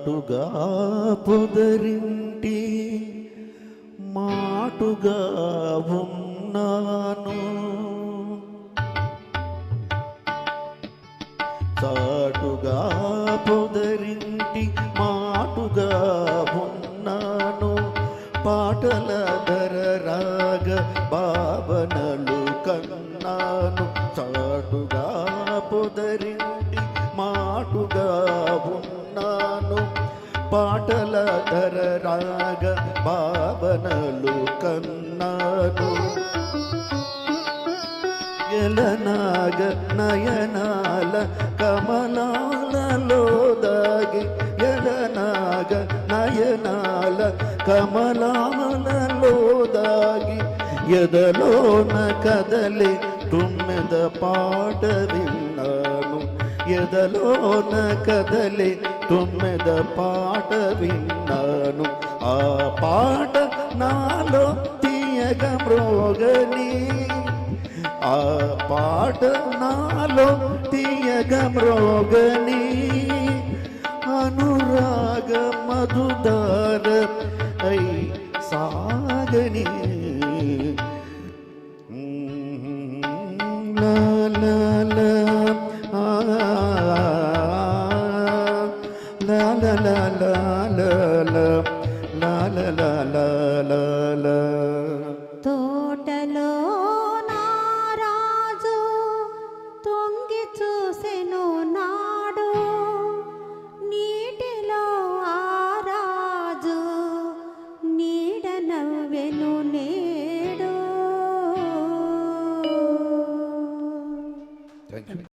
చాటుగా పొదరింటి మాటుగా ఉన్నాను, చాటుగా పొదరింటి మాటుగా ఉన్నాను, పాటల ధర రాగ భావనలు కన్నాను. చాటుగా పొదరింటి మాటుగా ఉన్నాను, పాటల ధర రాగ భావనలు కన్నాను. ఎలనాగ నయనాల కమలాలలో దాగి, ఎలనాగ నయనాల కమలాలలో దాగి, ఎదలోన కదలి తుమ్మెద పాట విన్నాను, ఎదలోన కదలి తుమ్మెద పాట విన్నాను. ఆ పాట నాలో తీయగ మ్రోగని, ఆ పాట నాలో తీయగ మ్రోగని, అనురాగ మధుదార అయి సాగని. లా లా లా లా లా లా లా లా లా లా లా లా లా.